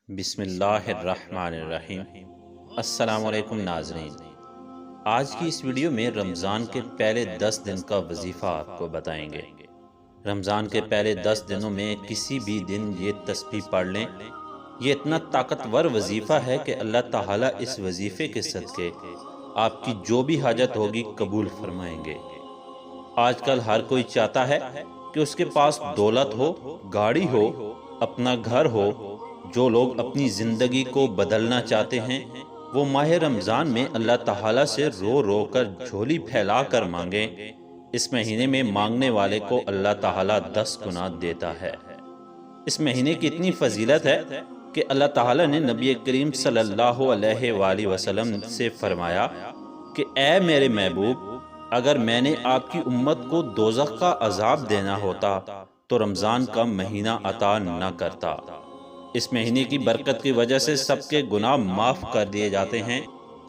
بسم اللہ الرحمن الرحیم۔ السلام علیکم ناظرین، آج کی اس ویڈیو میں رمضان کے پہلے 10 دن کا وظیفہ آپ کو بتائیں گے۔ رمضان کے پہلے 10 دنوں میں کسی بھی دن یہ تسبیح پڑھ لیں۔ یہ اتنا طاقتور وظیفہ ہے کہ اللہ تعالیٰ اس وظیفے کے صدقے آپ کی جو بھی حاجت ہوگی قبول فرمائیں گے۔ آج کل ہر کوئی چاہتا ہے کہ اس کے پاس دولت ہو، گاڑی ہو، اپنا گھر ہو۔ جو لوگ اپنی زندگی کو بدلنا چاہتے ہیں وہ ماہ رمضان میں اللہ تعالیٰ سے رو رو کر جھولی پھیلا کر مانگیں۔ اس مہینے میں مانگنے والے کو اللہ تعالیٰ 10 گنا دیتا ہے۔ اس مہینے کی اتنی فضیلت ہے کہ اللہ تعالیٰ نے نبی کریم صلی اللہ علیہ وآلہ وسلم سے فرمایا کہ اے میرے محبوب، اگر میں نے آپ کی امت کو دوزخ کا عذاب دینا ہوتا تو رمضان کا مہینہ عطا نہ کرتا۔ اس مہینے کی برکت کی وجہ سے سب کے گناہ معاف کر دیے جاتے ہیں۔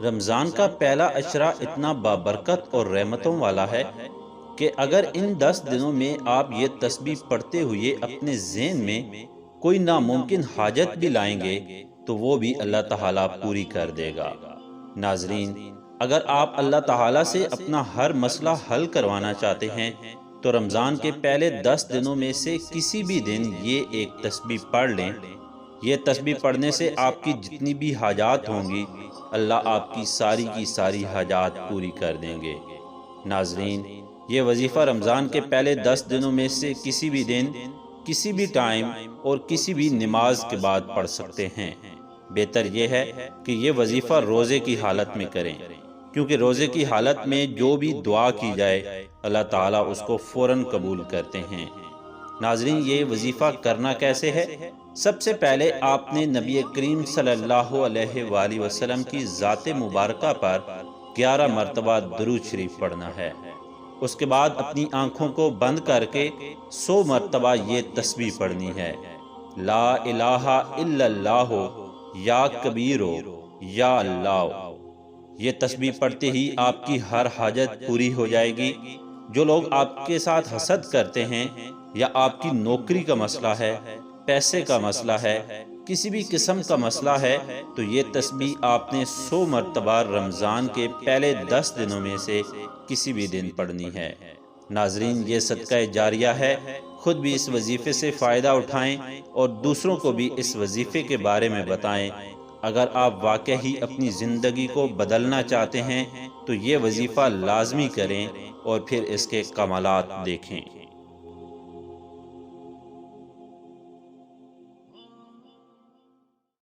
رمضان کا پہلا عشرہ اتنا بابرکت اور رحمتوں والا ہے کہ اگر ان 10 دنوں میں آپ یہ تسبیح پڑھتے ہوئے اپنے ذہن میں کوئی ناممکن حاجت بھی لائیں گے تو وہ بھی اللہ تعالیٰ پوری کر دے گا۔ ناظرین، اگر آپ اللہ تعالیٰ سے اپنا ہر مسئلہ حل کروانا چاہتے ہیں تو رمضان کے پہلے 10 دنوں میں سے کسی بھی دن یہ ایک تسبیح پڑھ لیں۔ یہ تسبیح پڑھنے سے آپ کی جتنی بھی حاجات ہوں گی اللہ آپ کی ساری حاجات پوری کر دیں گے۔ ناظرین، یہ وظیفہ رمضان کے پہلے 10 دنوں میں سے کسی بھی دن، کسی بھی ٹائم اور کسی بھی نماز کے بعد پڑھ سکتے ہیں۔ بہتر یہ ہے کہ یہ وظیفہ روزے کی حالت میں کریں، کیونکہ روزے کی حالت میں جو بھی دعا کی جائے اللہ تعالیٰ اس کو فوراً قبول کرتے ہیں۔ ناظرین، یہ وظیفہ کرنا کیسے ہے؟ سب سے پہلے آپ نے نبی کریم صلی اللہ علیہ وآلہ وسلم کی ذات مبارکہ پر 11 مرتبہ درود شریف پڑھنا ہے۔ اس کے بعد اپنی آنکھوں کو بند کر کے 100 مرتبہ یہ تسبیح پڑھنی ہے۔ لا الہ الا اللہ یا کبیر یا اللہ۔ یہ تسبیح پڑھتے ہی آپ کی ہر حاجت پوری ہو جائے گی۔ جو لوگ آپ کے ساتھ حسد کرتے ہیں یا آپ کی نوکری کا مسئلہ ہے، پیسے کا مسئلہ ہے، کسی بھی قسم کا مسئلہ ہے، تو یہ تسبیح آپ نے 100 مرتبہ رمضان کے پہلے 10 دنوں میں سے کسی بھی دن پڑھنی ہے۔ ناظرین، یہ صدقہ جاریہ ہے۔ خود بھی اس وظیفے سے فائدہ اٹھائیں اور دوسروں کو بھی اس وظیفے کے بارے میں بتائیں۔ اگر آپ واقعی اپنی زندگی کو بدلنا چاہتے ہیں تو یہ وظیفہ لازمی کریں اور پھر اس کے کمالات دیکھیں۔